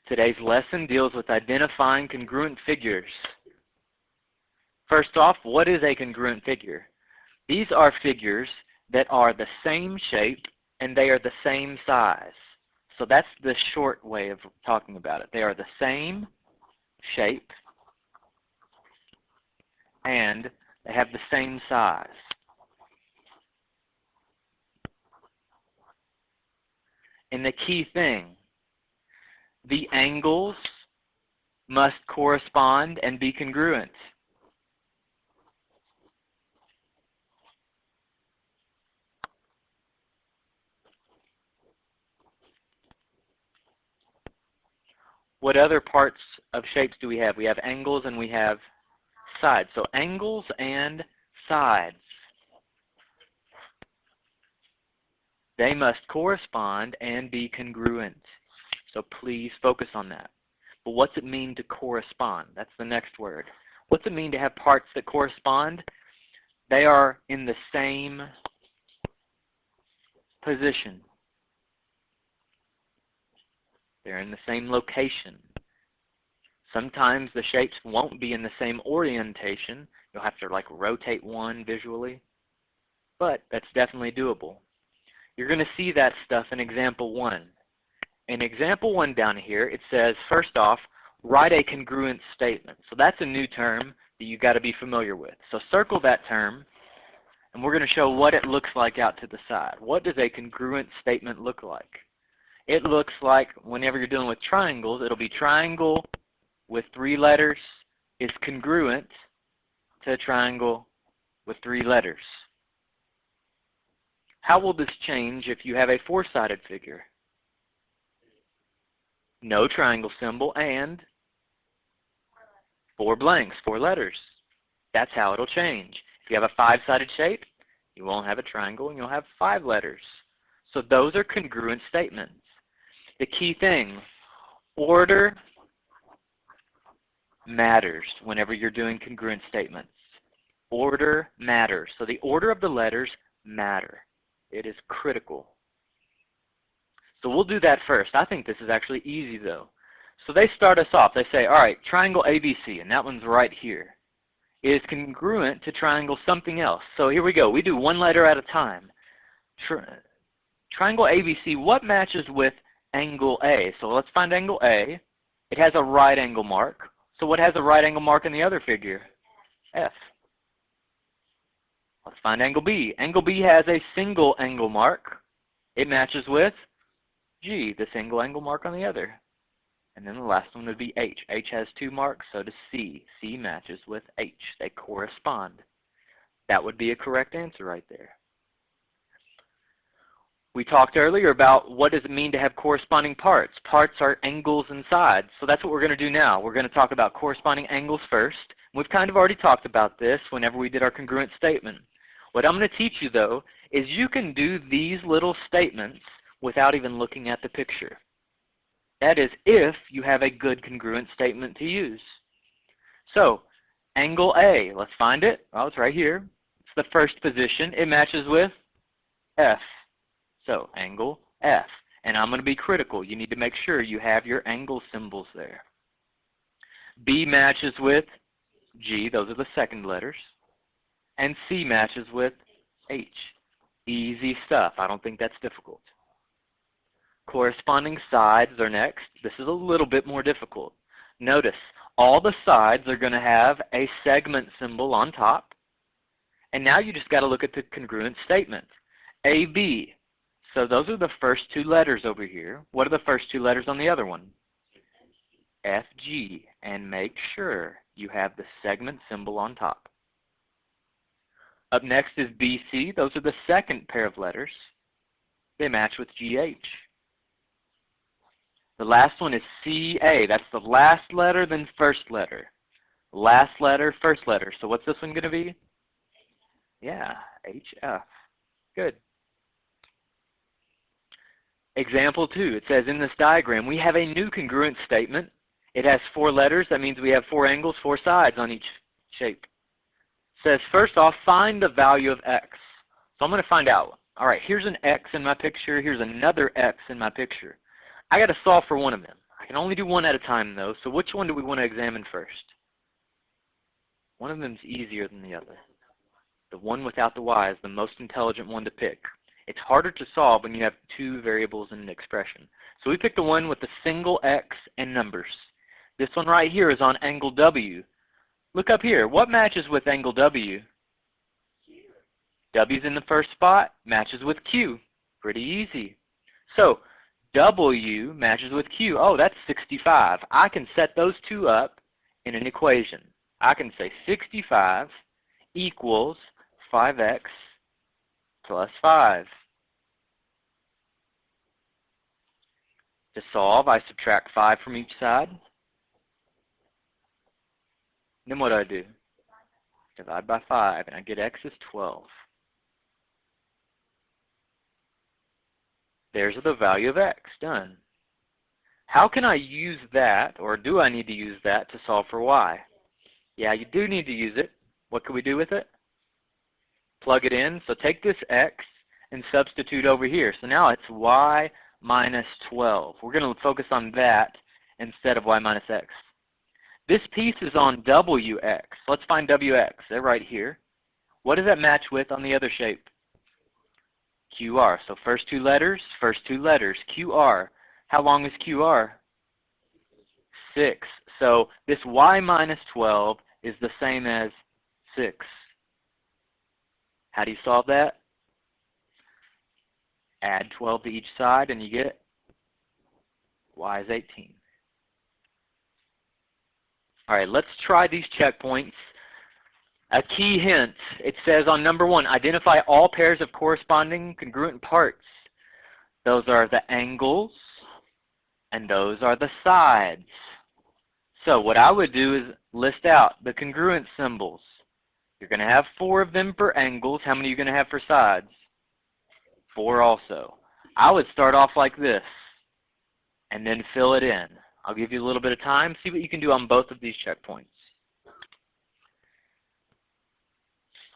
Today's lesson deals with identifying congruent figures. First off, what is a congruent figure? These are figures that are the same shape and they are the same size. So that's the short way of talking about it. They are the same shape and they have the same size. And the key thing, the angles must correspond and be congruent. What other parts of shapes do we have? We have angles and we have sides. So angles and sides, they must correspond and be congruent. So please focus on that. But what's it mean to correspond? That's the next word. What's it mean to have parts that correspond? They are in the same position. They're in the same location. Sometimes the shapes won't be in the same orientation. You'll have to like rotate one visually, but that's definitely doable. You're going to see that stuff in example 1. In example 1 down here, it says, first off, write a congruent statement. So that's a new term that you've got to be familiar with. So circle that term, and we're going to show what it looks like out to the side. What does a congruent statement look like? It looks like whenever you're dealing with triangles, it'll be triangle with 3 letters is congruent to a triangle with 3 letters. How will this change if you have a 4-sided figure? No triangle symbol and 4 blanks, 4 letters. That's how it'll change. If you have a 5-sided shape, you won't have a triangle and you'll have 5 letters. So those are congruent statements. The key thing, order matters whenever you're doing congruent statements. Order matters. So the order of the letters matter. It is critical. So we'll do that first. I think this is actually easy though. So they start us off. They say, all right, triangle ABC, and that one's right here, is congruent to triangle something else. So here we go. We do one letter at a time. Triangle ABC, what matches with angle A? So let's find angle A. It has a right angle mark. So what has a right angle mark in the other figure? F. Let's find angle B. Angle B has a single angle mark. It matches with G, the single angle mark on the other. And then the last one would be H. H has 2 marks, so does C. C matches with H. They correspond. That would be a correct answer right there. We talked earlier about what does it mean to have corresponding parts. Parts are angles and sides. So that's what we're going to do now. We're going to talk about corresponding angles first. We've kind of already talked about this whenever we did our congruent statement. What I'm going to teach you, though, is you can do these little statements without even looking at the picture. That is if you have a good congruent statement to use. So, angle A, let's find it. Oh, it's right here. It's the first position. It matches with F. So, angle F. And I'm going to be critical. You need to make sure you have your angle symbols there. B matches with G. Those are the second letters. And C matches with H. Easy stuff. I don't think that's difficult. Corresponding sides are next. This is a little bit more difficult. Notice, all the sides are going to have a segment symbol on top. And now you just got to look at the congruent statement. AB. So those are the first 2 letters over here. What are the first 2 letters on the other one? FG. And make sure you have the segment symbol on top. Up next is BC. Those are the second pair of letters. They match with GH. The last one is CA. That's the last letter, then first letter. Last letter, first letter. So what's this one going to be? Yeah, HF. Good. Example 2, it says in this diagram, we have a new congruent statement. It has 4 letters. That means we have 4 angles, 4 sides on each shape. It says, first off, find the value of x. So I'm going to find out. All right, here's an x in my picture. Here's another x in my picture. I got to solve for one of them. I I can only do one at a time though, so which one do we want to examine first? One of them is easier than the other. The one without the y is the most intelligent one to pick. It's harder to solve when you have two variables in an expression. So we picked the one with the single x and numbers. This one right here is on angle W. Look up here. What matches with angle W? W's in the first spot, matches with Q. Pretty easy. So W matches with Q. Oh, that's 65. I can set those two up in an equation. I can say 65 equals 5x plus 5. To solve, I subtract 5 from each side. Then what do? Divide by 5, and I get x is 12. There's the value of x, done. How can I use that, or do I need to use that to solve for y? Yeah, you do need to use it. What can we do with it? Plug it in. So take this x and substitute over here. So now it's y minus 12. We're going to focus on that instead of y minus x. This piece is on wx. Let's find wx. They're right here. What does that match with on the other shape? QR. So first two letters, QR. How long is QR? 6. So this y minus 12 is the same as 6. How do you solve that? Add 12 to each side and you get y is 18. All right, let's try these checkpoints. A key hint, it says on number 1, identify all pairs of corresponding congruent parts. Those are the angles and those are the sides. So what I would do is list out the congruent symbols. You're going to have 4 of them for angles. How many are you going to have for sides? 4 also. I would start off like this and then fill it in. I'll give you a little bit of time. See what you can do on both of these checkpoints.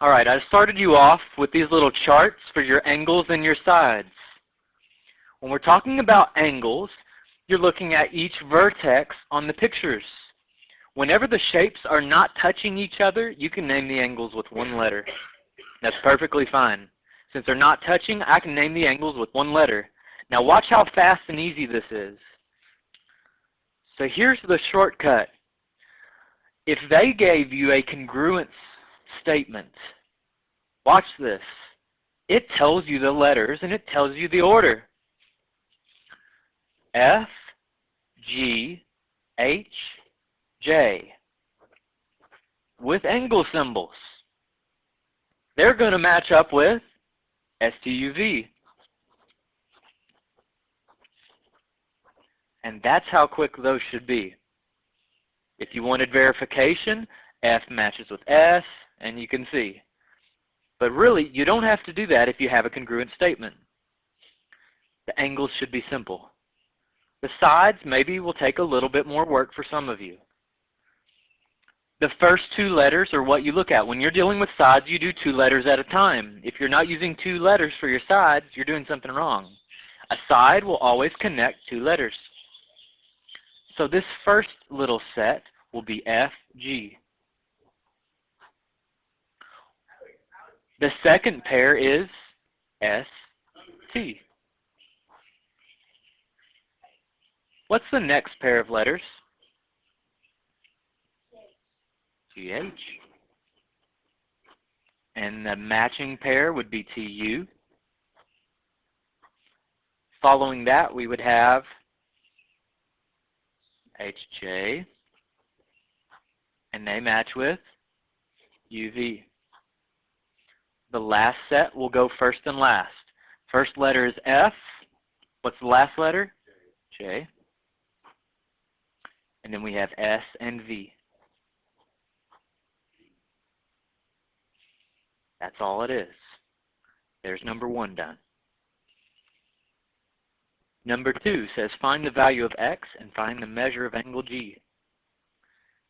All right, I started you off with these little charts for your angles and your sides. When we're talking about angles, you're looking at each vertex on the pictures. Whenever the shapes are not touching each other, you can name the angles with one letter. That's perfectly fine. Since they're not touching, I can name the angles with one letter. Now watch how fast and easy this is. So here's the shortcut. If they gave you a congruence statement, watch this. It tells you the letters and it tells you the order. F, G, H, J. With angle symbols. They're going to match up with STUV. And that's how quick those should be. If you wanted verification, F matches with S, and you can see. But really, you don't have to do that if you have a congruent statement. The angles should be simple. The sides maybe will take a little bit more work for some of you. The first 2 letters are what you look at. When you're dealing with sides, you do 2 letters at a time. If you're not using 2 letters for your sides, you're doing something wrong. A side will always connect 2 letters. So this first little set will be FG. The second pair is ST. What's the next pair of letters? GH. And the matching pair would be TU. Following that, we would have HJ. And they match with UV. The last set will go first and last. First letter is F. What's the last letter? J. And then we have S and V. That's all it is. There's number 1 done. Number 2 says find the value of x and find the measure of angle G.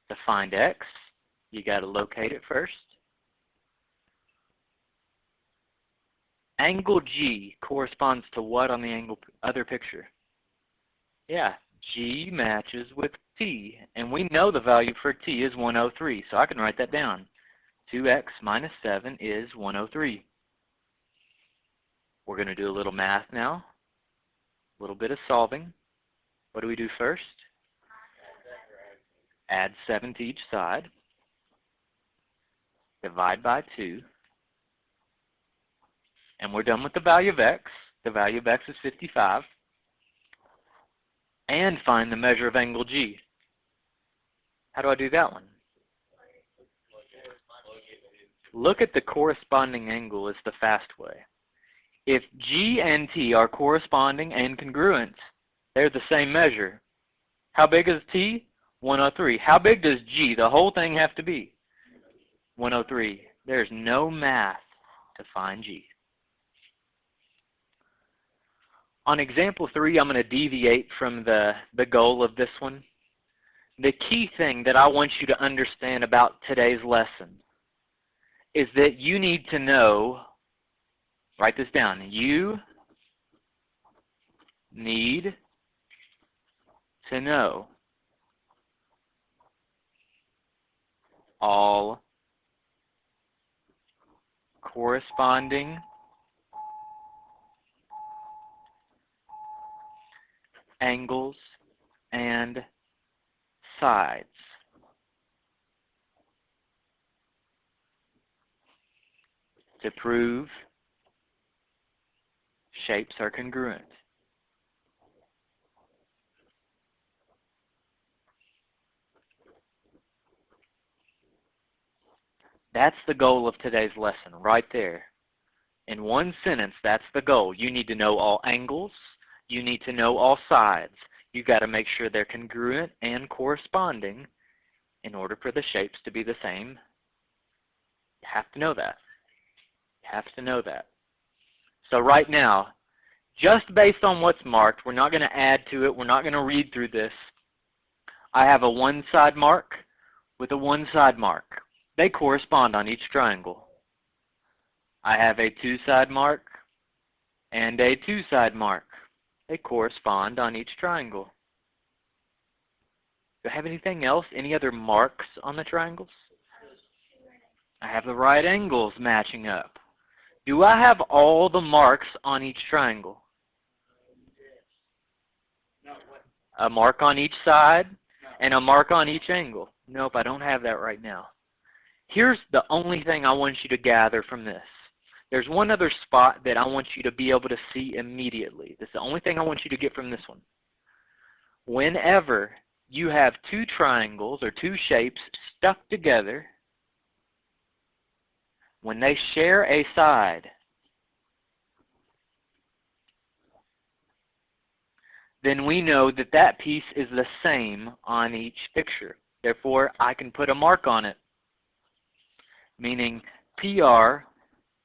To find x, you got to locate it first. Angle G corresponds to what on the other picture? Yeah, G matches with T. And we know the value for T is 103, so I can write that down. 2x minus 7 is 103. We're going to do a little math now, a little bit of solving. What do we do first? Add 7 to each side. Divide by 2. And we're done with the value of x. The value of x is 55. And find the measure of angle G. How do I do that one? Look at the corresponding angle is the fast way. If G and T are corresponding and congruent, they're the same measure. How big is T? 103. How big does G, the whole thing, have to be? 103. There's no math to find G. On example 3, I'm going to deviate from the goal of this one. The key thing that I want you to understand about today's lesson is that you need to know, write this down, you need to know all corresponding angles and sides. To prove shapes are congruent. That's the goal of today's lesson, right there. In one sentence, that's the goal. You need to know all angles. You need to know all sides. You've got to make sure they're congruent and corresponding in order for the shapes to be the same. You have to know that. You have to know that. So right now, just based on what's marked, we're not going to add to it. We're not going to read through this. I have a one-side mark with a one-side mark. They correspond on each triangle. I have a two-side mark and a two-side mark. They correspond on each triangle. Do I have anything else? Any other marks on the triangles? I have the right angles matching up. Do I have all the marks on each triangle? A mark on each side and a mark on each angle? Nope, I don't have that right now. Here's the only thing I want you to gather from this. There's one other spot that I want you to be able to see immediately. This is the only thing I want you to get from this one. Whenever you have two triangles or two shapes stuck together, when they share a side, then we know that that piece is the same on each picture. Therefore, I can put a mark on it, meaning PR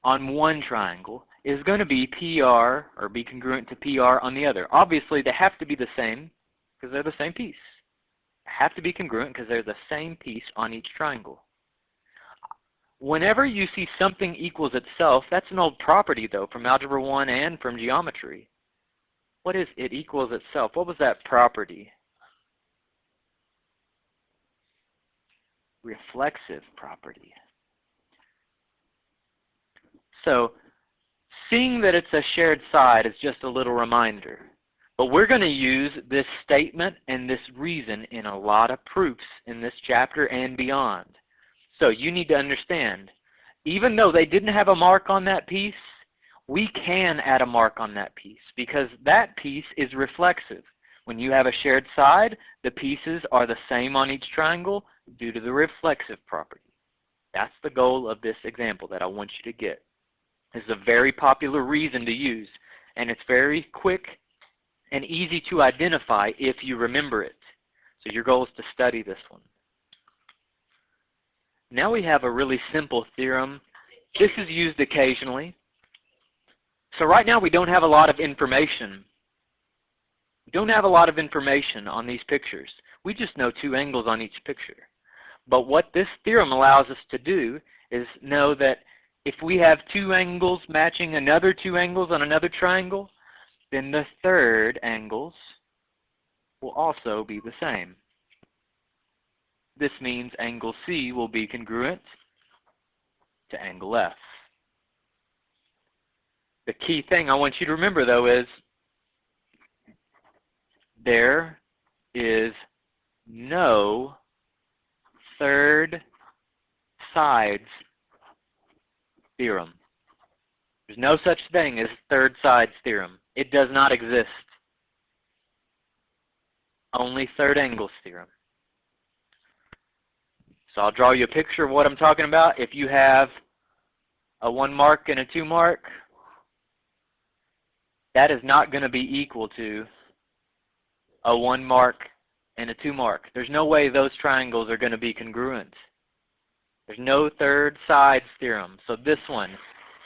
on one triangle is going to be PR or be congruent to PR on the other. Obviously, they have to be the same because they're the same piece. They have to be congruent because they're the same piece on each triangle. Whenever you see something equals itself, that's an old property, though, from Algebra 1 and from geometry. What is it equals itself? What was that property? Reflexive property. So, seeing that it's a shared side is just a little reminder. But we're going to use this statement and this reason in a lot of proofs in this chapter and beyond. So you need to understand, even though they didn't have a mark on that piece, we can add a mark on that piece because that piece is reflexive. When you have a shared side, the pieces are the same on each triangle due to the reflexive property. That's the goal of this example that I want you to get. This is a very popular reason to use, and it's very quick and easy to identify if you remember it. So your goal is to study this one. Now we have a really simple theorem. This is used occasionally. So right now we don't have a lot of information. We don't have a lot of information on these pictures. We just know two angles on each picture. But what this theorem allows us to do is know that if we have two angles matching another two angles on another triangle, then the third angles will also be the same. This means angle C will be congruent to angle F. The key thing I want you to remember, though, is there is no third sides theorem. There's no such thing as third sides theorem. It does not exist. Only third angles theorem. So I'll draw you a picture of what I'm talking about. If you have a 1 mark and a 2 mark, that is not going to be equal to a 1 mark and a 2 mark. There's no way those triangles are going to be congruent. There's no third sides theorem. So this one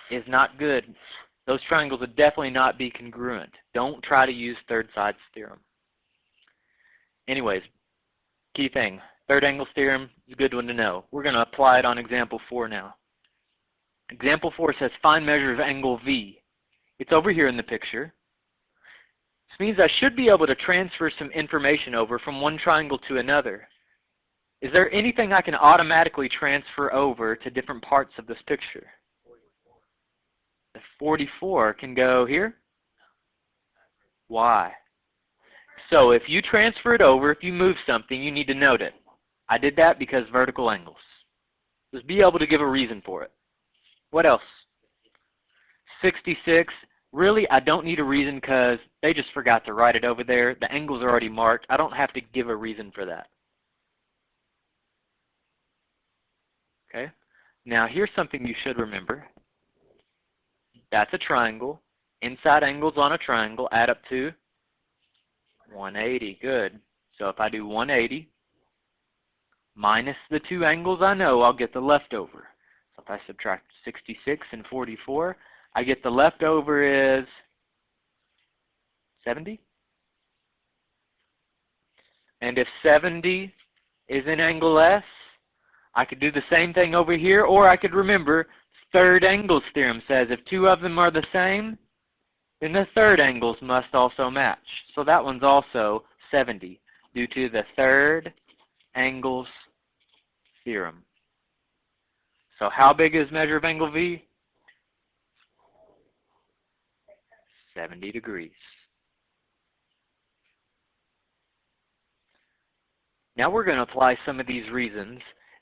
is not good. Those triangles would definitely not be congruent. Don't try to use third sides theorem. Anyways, key thing. Third angles theorem is a good one to know. We're going to apply it on example 4 now. Example 4 says find measure of angle V. It's over here in the picture. This means I should be able to transfer some information over from one triangle to another. Is there anything I can automatically transfer over to different parts of this picture? The 44 can go here. Why? So if you transfer it over, if you move something, you need to note it. I did that because vertical angles. Just be able to give a reason for it. What else? 66. Really, I don't need a reason because they just forgot to write it over there. The angles are already marked. I don't have to give a reason for that. Okay? Now, here's something you should remember. That's a triangle. Inside angles on a triangle add up to 180. Good. So if I do 180 minus the 2 angles I know, I'll get the leftover. So if I subtract 66 and 44, I get the leftover is 70. And if 70 is an angle S, I could do the same thing over here, or I could remember third angles theorem says if 2 of them are the same, then the third angles must also match. So that one's also 70 due to the third angles theorem. So how big is measure of angle V? 70 degrees. Now we're going to apply some of these reasons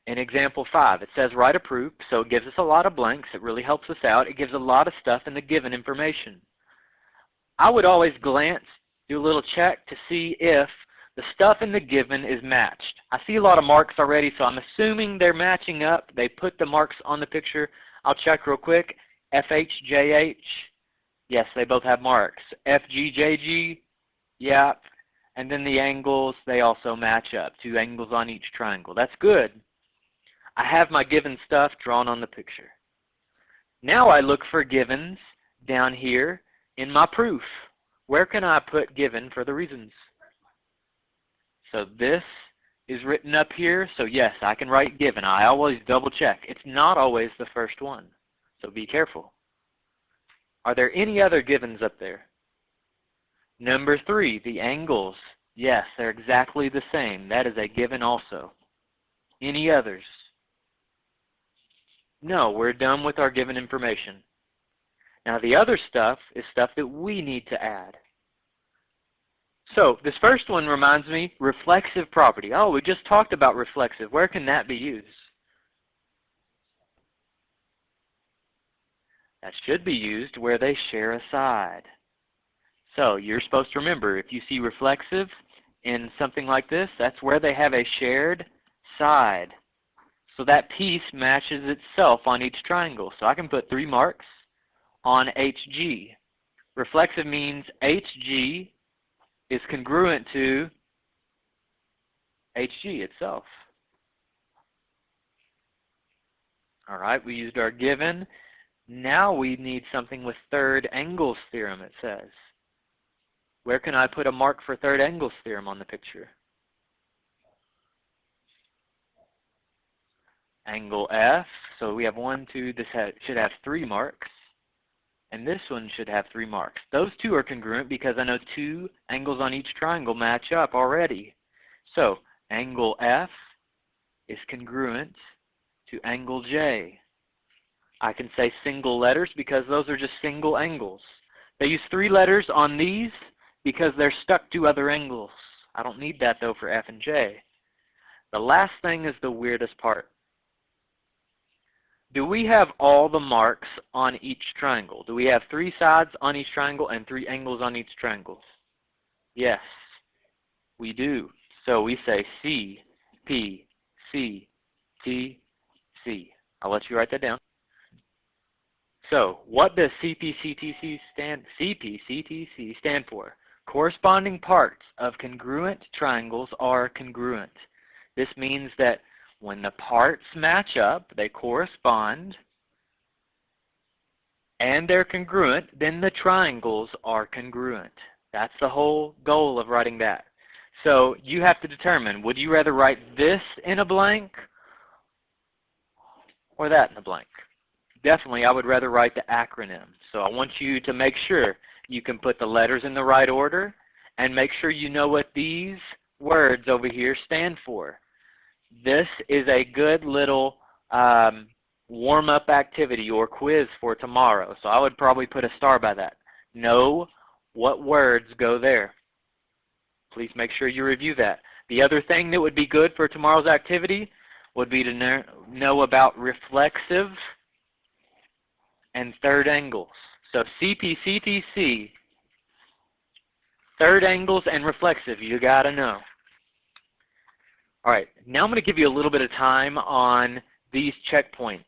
in example 5. It says write a proof, so it gives us a lot of blanks. It really helps us out. It gives a lot of stuff in the given information. I would always glance, do a little check to see if the stuff in the given is matched. I see a lot of marks already, so I'm assuming they're matching up. They put the marks on the picture. I'll check real quick. FH, JH, yes, they both have marks. FG, JG, yeah. And then the angles, they also match up. 2 angles on each triangle. That's good. I have my given stuff drawn on the picture. Now I look for givens down here in my proof. Where can I put given for the reasons? So this is written up here. So yes, I can write given. I always double check. It's not always the first one. So be careful. Are there any other givens up there? Number 3, the angles. Yes, they're exactly the same. That is a given also. Any others? No, we're done with our given information. Now the other stuff is stuff that we need to add. So this first one reminds me, reflexive property. Oh, we just talked about reflexive. Where can that be used? That should be used where they share a side. So you're supposed to remember, if you see reflexive in something like this, that's where they have a shared side. So that piece matches itself on each triangle. So I can put 3 marks on HG. Reflexive means HG is congruent to HG itself. All right, we used our given. Now we need something with third angles theorem, it says. Where can I put a mark for third angles theorem on the picture? Angle F. So we have 1, 2, this should have 3 marks. and this one should have 3 marks. Those two are congruent because I know 2 angles on each triangle match up already. So angle F is congruent to angle J. I can say single letters because those are just single angles. They use 3 letters on these because they're stuck to other angles. I don't need that though for F and J. The last thing is the weirdest part. Do we have all the marks on each triangle? Do we have 3 sides on each triangle and 3 angles on each triangle? Yes, we do. So we say C, P, C, T, C. I'll let you write that down. So what does CPCTC stand for? Corresponding parts of congruent triangles are congruent. This means that when the parts match up, they correspond, and they're congruent, then the triangles are congruent. That's the whole goal of writing that. So you have to determine, would you rather write this in a blank or that in a blank? Definitely, I would rather write the acronym. So I want you to make sure you can put the letters in the right order and make sure you know what these words over here stand for. This is a good little warm-up activity or quiz for tomorrow. So I would probably put a star by that. Know what words go there. Please make sure you review that. The other thing that would be good for tomorrow's activity would be to know about reflexive and third angles. So CPCTC, third angles and reflexive, you got to know. All right, now I'm going to give you a little bit of time on these checkpoints.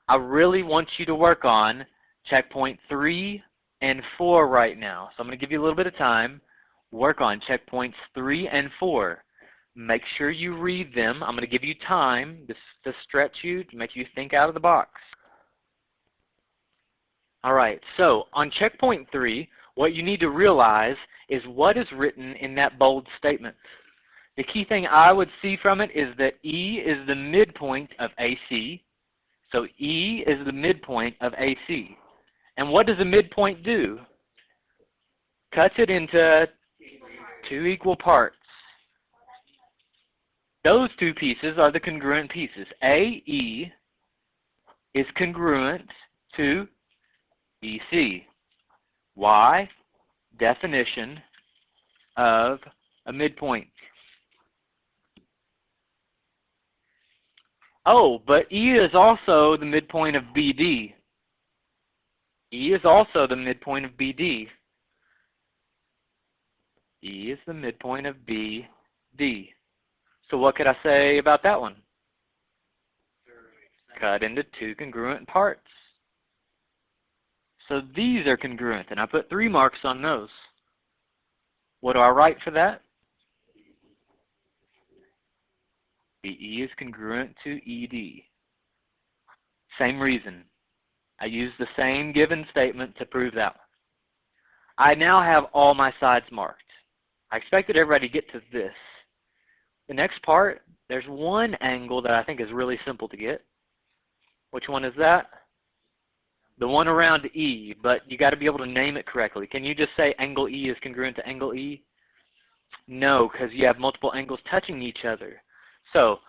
I really want you to work on checkpoint 3 and 4 right now. So I'm going to give you a little bit of time. Work on checkpoints 3 and 4. Make sure you read them. I'm going to give you time to stretch you, to make you think out of the box. All right, so on checkpoint 3, what you need to realize is what is written in that bold statement. The key thing I would see from it is that E is the midpoint of AC. So E is the midpoint of AC. And what does a midpoint do? Cuts it into 2 equal parts. Those 2 pieces are the congruent pieces. AE is congruent to EC. Why? Definition of a midpoint. Oh, but E is also the midpoint of BD. E is also the midpoint of BD. E is the midpoint of BD. So what could I say about that one? Cut into 2 congruent parts. So these are congruent, and I put 3 marks on those. What do I write for that? BE is congruent to ED. Same reason. I used the same given statement to prove that one. I now have all my sides marked. I expected everybody to get to this. The next part, there's one angle that I think is really simple to get. Which one is that? The one around E, but you got to be able to name it correctly. Can you just say angle E is congruent to angle E? No, because you have multiple angles touching each other. So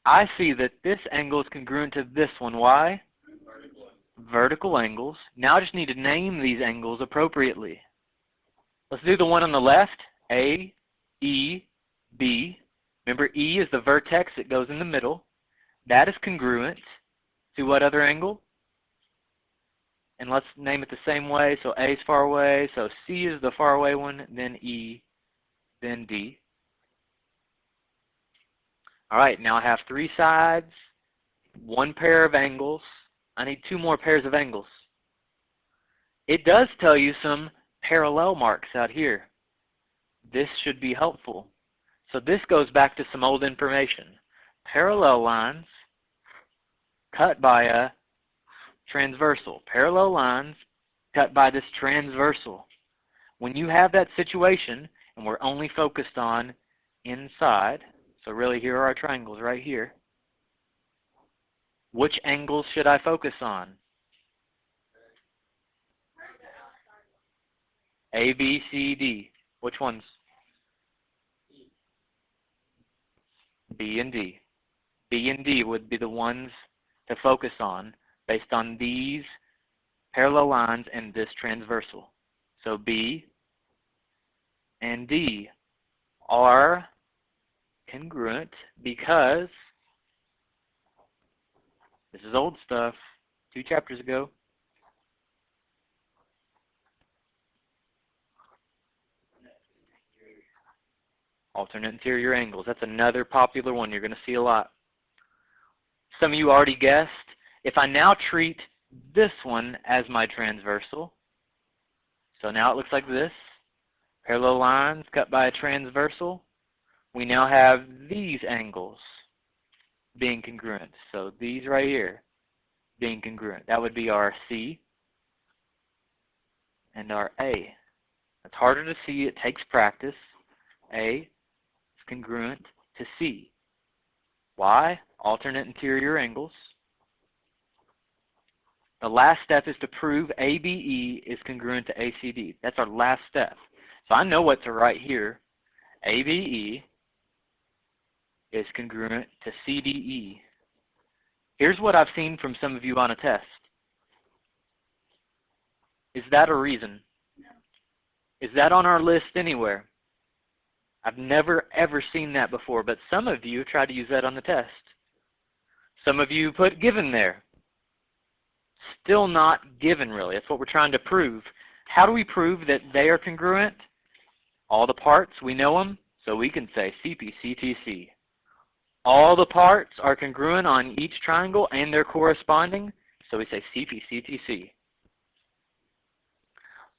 I see that this angle is congruent to this one. Why? Vertical angles. Now I just need to name these angles appropriately. Let's do the one on the left. A, E, B. Remember, E is the vertex that goes in the middle. That is congruent to what other angle? And let's name it the same way. So A is far away. So C is the far away one. Then E. Then D. All right, now I have 3 sides, 1 pair of angles. I need 2 more pairs of angles. It does tell you some parallel marks out here. This should be helpful. So this goes back to some old information. Parallel lines cut by a transversal. Parallel lines cut by this transversal. When you have that situation, and we're only focused on inside, so really here are our triangles right here, which angles should I focus on? A, B, C, D. Which ones? B and D. B and D would be the ones to focus on based on these parallel lines and this transversal. So B and D are congruent because this is old stuff, 2 chapters ago. Alternate interior angles. That's another popular one you're going to see a lot. Some of you already guessed. If I now treat this one as my transversal, so now it looks like this. Parallel lines cut by a transversal. We now have these angles being congruent. So these right here being congruent. That would be our C and our A. It's harder to see. It takes practice. A is congruent to C. Why? Alternate interior angles. The last step is to prove ABE is congruent to ACD. That's our last step. So I know what to write here. ABE is congruent to CDE. Here's what I've seen from some of you on a test. Is that a reason? Is that on our list anywhere? I've never ever seen that before, but some of you tried to use that on the test. Some of you put given there. Still not given, really. That's what we're trying to prove. How do we prove that they are congruent? All the parts, we know them, so we can say CP, CTC. All the parts are congruent on each triangle and they're corresponding, so we say CP, CTC.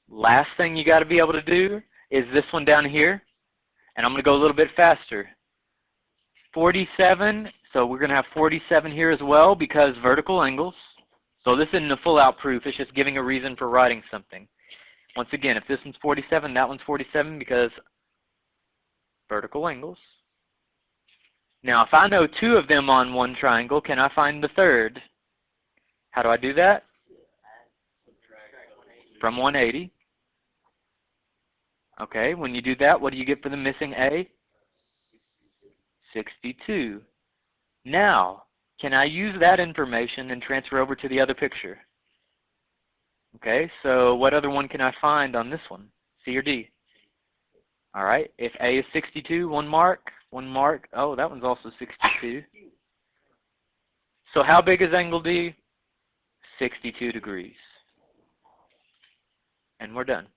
Last thing you got to be able to do is this one down here, and I'm going to go a little bit faster. 47, so we're going to have 47 here as well because vertical angles. So this isn't a full-out proof, it's just giving a reason for writing something. Once again, if this one's 47, that one's 47 because vertical angles. Now, if I know 2 of them on one triangle, can I find the third? How do I do that? From 180. Okay, when you do that, what do you get for the missing A? 62. Now, can I use that information and transfer over to the other picture? Okay, so what other one can I find on this one? C or D? All right, if A is 62, one mark. Oh, that one's also 62. So how big is angle D? 62 degrees. And we're done.